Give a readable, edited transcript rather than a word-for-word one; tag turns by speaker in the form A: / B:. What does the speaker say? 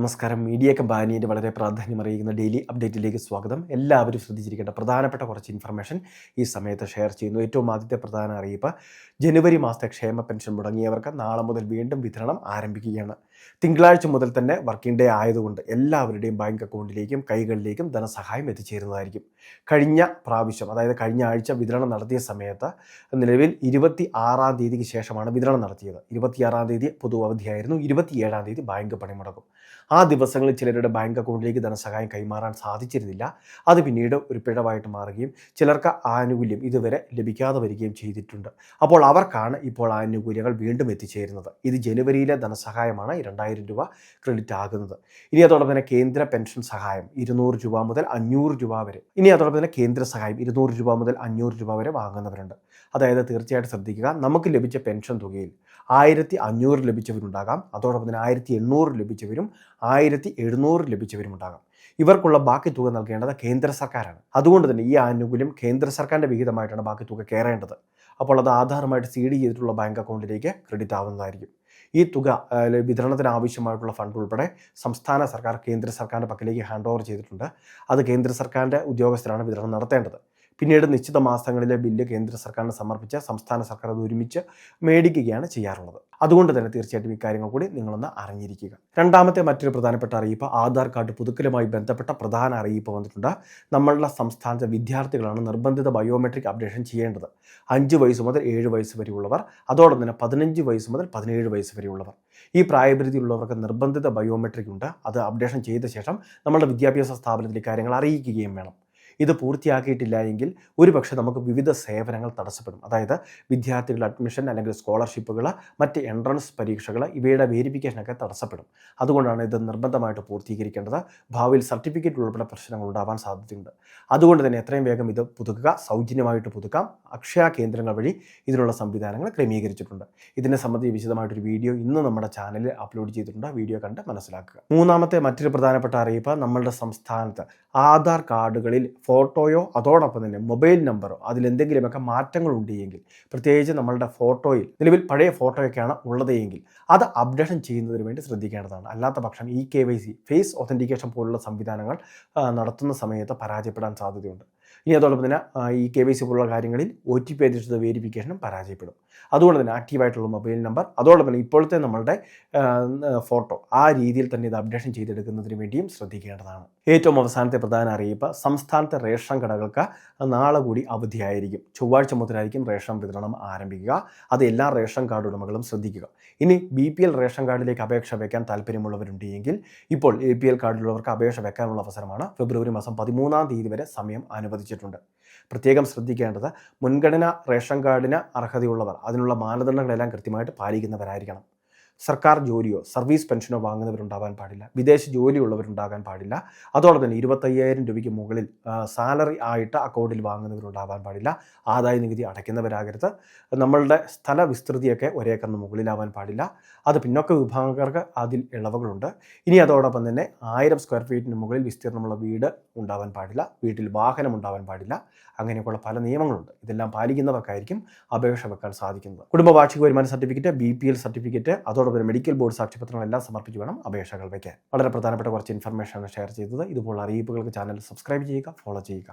A: നമസ്കാരം. മീഡിയ കമ്പാനിയുടെ വളരെ പ്രാധാന്യമറിയിക്കുന്ന ഡെയിലി അപ്ഡേറ്റിലേക്ക് സ്വാഗതം. എല്ലാവരും ശ്രദ്ധിച്ചിരിക്കേണ്ട പ്രധാനപ്പെട്ട കുറച്ച് ഇൻഫർമേഷൻ ഈ സമയത്ത് ഷെയർ ചെയ്യുന്നു. ഏറ്റവും ആദ്യത്തെ പ്രധാന അറിയിപ്പ്, ജനുവരി മാസത്തെ ക്ഷേമ പെൻഷൻ മുടങ്ങിയവർക്ക് നാളെ മുതൽ വീണ്ടും വിതരണം ആരംഭിക്കുകയാണ്. തിങ്കളാഴ്ച മുതൽ തന്നെ വർക്കിംഗ് ഡേ ആയതുകൊണ്ട് എല്ലാവരുടെയും ബാങ്ക് അക്കൗണ്ടിലേക്കും കൈകളിലേക്കും ധനസഹായം എത്തിച്ചേരുന്നതായിരിക്കും. കഴിഞ്ഞ പ്രാവശ്യം, അതായത് കഴിഞ്ഞ ആഴ്ച വിതരണം നടത്തിയ സമയത്ത് നിലവിൽ 26-ാം തീയതിക്ക് ശേഷമാണ് വിതരണം നടത്തിയത്. 26-ാം തീയതി പൊതു അവധിയായിരുന്നു. 27-ാം തീയതി ബാങ്ക് പണിമുടക്കും. ആ ദിവസങ്ങളിൽ ചിലരുടെ ബാങ്ക് അക്കൗണ്ടിലേക്ക് ധനസഹായം കൈമാറാൻ സാധിച്ചിരുന്നില്ല. അത് പിന്നീട് ഒരു പിഴവായിട്ട് മാറുകയും ചിലർക്ക് ആനുകൂല്യം ഇതുവരെ ലഭിക്കാതെ വരികയും ചെയ്തിട്ടുണ്ട്. അപ്പോൾ അവർക്കാണ് ഇപ്പോൾ ആനുകൂല്യങ്ങൾ വീണ്ടും എത്തിച്ചേരുന്നത്. ഇത് ജനുവരിയിലെ ധനസഹായമാണ്. 2000 രൂപ ക്രെഡിറ്റ് ആകുന്നത്. ഇനി അതോടൊപ്പം തന്നെ കേന്ദ്ര പെൻഷൻ സഹായം 200 രൂപ മുതൽ 500 രൂപ വരെ. ഇനി അതോടൊപ്പം തന്നെ കേന്ദ്ര സഹായം 200 രൂപ മുതൽ 500 രൂപ വരെ വാങ്ങുന്നവരുണ്ട്. അതായത് തീർച്ചയായിട്ടും ശ്രദ്ധിക്കുക, നമുക്ക് ലഭിച്ച പെൻഷൻ തുകയിൽ 1500 ലഭിച്ചവരുണ്ടാകാം, അതോടൊപ്പം തന്നെ 1800 ലഭിച്ചവരും 1700 ലഭിച്ചവരും ഉണ്ടാകാം. ഇവർക്കുള്ള ബാക്കി തുക നൽകേണ്ടത് കേന്ദ്ര സർക്കാരാണ്. അതുകൊണ്ട് തന്നെ ഈ ആനുകൂല്യം കേന്ദ്ര സർക്കാരിൻ്റെ വിഹിതമായിട്ടാണ് ബാക്കി തുക കയറേണ്ടത്. അപ്പോൾ അത് ആധാരമായിട്ട് CD ചെയ്തിട്ടുള്ള ബാങ്ക് അക്കൗണ്ടിലേക്ക് ക്രെഡിറ്റ് ആവുന്നതായിരിക്കും. ഈ തുക വിതരണത്തിന് ആവശ്യമായിട്ടുള്ള ഫണ്ട് ഉൾപ്പെടെ സംസ്ഥാന സർക്കാർ കേന്ദ്ര സർക്കാരിൻ്റെ പക്കലേക്ക് ഹാൻഡ് ഓവർ ചെയ്തിട്ടുണ്ട്. അത് കേന്ദ്ര സർക്കാരിൻ്റെ ഉദ്യോഗസ്ഥരാണ് വിതരണം നടത്തേണ്ടത്. പിന്നീട് നിശ്ചിത മാസങ്ങളിലെ ബില്ല് കേന്ദ്ര സർക്കാരിന് സമർപ്പിച്ച് സംസ്ഥാന സർക്കാർ അത് ഒരുമിച്ച് മേടിക്കുകയാണ് ചെയ്യാറുള്ളത്. അതുകൊണ്ട് തന്നെ തീർച്ചയായിട്ടും ഇക്കാര്യങ്ങൾ കൂടി നിങ്ങളൊന്ന് അറിഞ്ഞിരിക്കുക. രണ്ടാമത്തെ മറ്റൊരു പ്രധാനപ്പെട്ട അറിയിപ്പ്, ആധാർ കാർഡ് പുതുക്കലുമായി ബന്ധപ്പെട്ട പ്രധാന അറിയിപ്പ് വന്നിട്ടുണ്ട്. നമ്മളുടെ സംസ്ഥാനത്തെ വിദ്യാർത്ഥികളാണ് നിർബന്ധിത ബയോമെട്രിക് അപ്ഡേഷൻ ചെയ്യേണ്ടത്. 5 വയസ്സ് മുതൽ 7 വയസ്സ് വരെയുള്ളവർ, അതോടൊപ്പം തന്നെ 15 വയസ്സ് മുതൽ 17 വയസ്സ് വരെയുള്ളവർ. ഈ പ്രായപരിധിയുള്ളവർക്ക് നിർബന്ധിത ബയോമെട്രിക് ഉണ്ട്. അത് അപ്ഡേഷൻ ചെയ്ത ശേഷം നമ്മളുടെ വിദ്യാഭ്യാസ സ്ഥാപനത്തിൽ കാര്യങ്ങൾ അറിയിക്കുകയും വേണം. ഇത് പൂർത്തിയാക്കിയിട്ടില്ല എങ്കിൽ ഒരുപക്ഷെ നമുക്ക് വിവിധ സേവനങ്ങൾ തടസ്സപ്പെടും. അതായത് വിദ്യാർത്ഥികളുടെ അഡ്മിഷൻ അല്ലെങ്കിൽ സ്കോളർഷിപ്പുകൾ, മറ്റ് എൻട്രൻസ് പരീക്ഷകൾ, ഇവയുടെ വേരിഫിക്കേഷനൊക്കെ തടസ്സപ്പെടും. അതുകൊണ്ടാണ് ഇത് നിർബന്ധമായിട്ട് പൂർത്തീകരിക്കേണ്ടത്. ഭാവിയിൽ സർട്ടിഫിക്കറ്റ് ഉൾപ്പെടെ പ്രശ്നങ്ങൾ ഉണ്ടാവാൻ സാധ്യതയുണ്ട്. അതുകൊണ്ട് തന്നെ എത്രയും വേഗം ഇത് പുതുക്കുക. സൗജന്യമായിട്ട് പുതുക്കാം. അക്ഷയ കേന്ദ്രങ്ങൾ വഴി ഇതിനുള്ള സംവിധാനങ്ങൾ ക്രമീകരിച്ചിട്ടുണ്ട്. ഇതിനെ സംബന്ധിച്ച് വിശദമായിട്ടൊരു വീഡിയോ ഇന്ന് നമ്മുടെ ചാനലിൽ അപ്ലോഡ് ചെയ്തിട്ടുണ്ട്. വീഡിയോ കണ്ട് മനസ്സിലാക്കുക. മൂന്നാമത്തെ മറ്റൊരു പ്രധാനപ്പെട്ട അറിയിപ്പ്, നമ്മളുടെ സംസ്ഥാനത്ത് ആധാർ കാർഡുകളിൽ ഫോട്ടോയോ അതോടൊപ്പം തന്നെ മൊബൈൽ നമ്പറോ അതിലെന്തെങ്കിലുമൊക്കെ മാറ്റങ്ങൾ ഉണ്ടെങ്കിൽ, പ്രത്യേകിച്ച് നമ്മളുടെ ഫോട്ടോയിൽ നിലവിൽ പഴയ ഫോട്ടോയൊക്കെയാണ് ഉള്ളത് എങ്കിൽ അത് അപ്ഡേഷൻ ചെയ്യുന്നതിന് വേണ്ടി ശ്രദ്ധിക്കേണ്ടതാണ്. അല്ലാത്ത പക്ഷം KYC ഫേസ് ഒതൻറ്റിക്കേഷൻ പോലുള്ള സംവിധാനങ്ങൾ നടത്തുന്ന സമയത്ത് പരാജയപ്പെടാൻ സാധ്യതയുണ്ട്. ഇനി അതോടൊപ്പം തന്നെ KYC പോലുള്ള കാര്യങ്ങളിൽ OTP അധിഷ്ഠിത വേരിഫിക്കേഷനും പരാജയപ്പെടും. അതുകൊണ്ട് തന്നെ ആക്റ്റീവായിട്ടുള്ള മൊബൈൽ നമ്പർ, അതോടൊപ്പം തന്നെ ഇപ്പോഴത്തെ നമ്മളുടെ ഫോട്ടോ ആ രീതിയിൽ തന്നെ ഇത് അപ്ഡേഷൻ ചെയ്തെടുക്കുന്നതിന് വേണ്ടിയും ശ്രദ്ധിക്കേണ്ടതാണ്. ഏറ്റവും അവസാനത്തെ പ്രധാന അറിയിപ്പ്, സംസ്ഥാനത്തെ റേഷൻ കടകൾക്ക് നാളെ കൂടി അവധിയായിരിക്കും. ചൊവ്വാഴ്ച മുതലായിരിക്കും റേഷൻ വിതരണം ആരംഭിക്കുക. അത് എല്ലാ റേഷൻ കാർഡ് ഉടമകളും ശ്രദ്ധിക്കുക. ഇനി BPL റേഷൻ കാർഡിലേക്ക് അപേക്ഷ വയ്ക്കാൻ താല്പര്യമുള്ളവരുണ്ടെങ്കിൽ ഇപ്പോൾ APL കാർഡിലുള്ളവർക്ക് അപേക്ഷ വെക്കാനുള്ള അവസരമാണ്. ഫെബ്രുവരി മാസം 13-ാം തീയതി വരെ സമയം അനുവദിച്ചിട്ടുണ്ട്. പ്രത്യേകം ശ്രദ്ധിക്കേണ്ടത്, മുൻഗണന റേഷൻ കാർഡിന് അർഹതയുള്ളവർ അതിനുള്ള മാനദണ്ഡങ്ങളെല്ലാം കൃത്യമായിട്ട് പാലിക്കുന്നവരായിരിക്കണം. സർക്കാർ ജോലിയോ സർവീസ് പെൻഷനോ വാങ്ങുന്നവരുണ്ടാകാൻ പാടില്ല. വിദേശ ജോലിയുള്ളവരുണ്ടാകാൻ പാടില്ല. അതോടൊപ്പം തന്നെ 25,000 രൂപയ്ക്ക് മുകളിൽ സാലറി ആയിട്ട് അക്കൗണ്ടിൽ വാങ്ങുന്നവരുണ്ടാകാൻ പാടില്ല. ആദായ നികുതി അടയ്ക്കുന്നവരാകരുത്. നമ്മളുടെ സ്ഥല വിസ്തൃതിയൊക്കെ 1 ഏക്കറിന് മുകളിലാവാൻ പാടില്ല. അത് പിന്നോക്ക വിഭാഗക്കാർക്ക് അതിൽ ഇളവുകളുണ്ട്. ഇനി അതോടൊപ്പം തന്നെ 1000 സ്ക്വയർ ഫീറ്റിന് മുകളിൽ വിസ്തീർണമുള്ള വീട് ഉണ്ടാവാൻ പാടില്ല. വീട്ടിൽ വാഹനം ഉണ്ടാവാൻ പാടില്ല. അങ്ങനെയൊക്കെയുള്ള പല നിയമങ്ങളുണ്ട്. ഇതെല്ലാം പാലിക്കുന്നവർക്കായിരിക്കും അപേക്ഷ വെക്കാൻ സാധിക്കുന്നത്. കുടുംബ വാർഷിക വരുമാന സർട്ടിഫിക്കറ്റ്, BPL സർട്ടിഫിക്കറ്റ്, അതോടൊപ്പം മെഡിക്കൽ ബോർഡ് സാക്ഷ്യപത്രങ്ങളെല്ലാം സമർപ്പിച്ച് വേണം അപേക്ഷകൾ വയ്ക്കാൻ. വളരെ പ്രധാനപ്പെട്ട കുറച്ച് ഇൻഫർമേഷനാണ് ഷെയർ ചെയ്തത്. ഇതുപോലുള്ള അറിയിപ്പുകൾക്ക് ചാനൽ സബ്സ്ക്രൈബ് ചെയ്യുക, ഫോളോ ചെയ്യുക.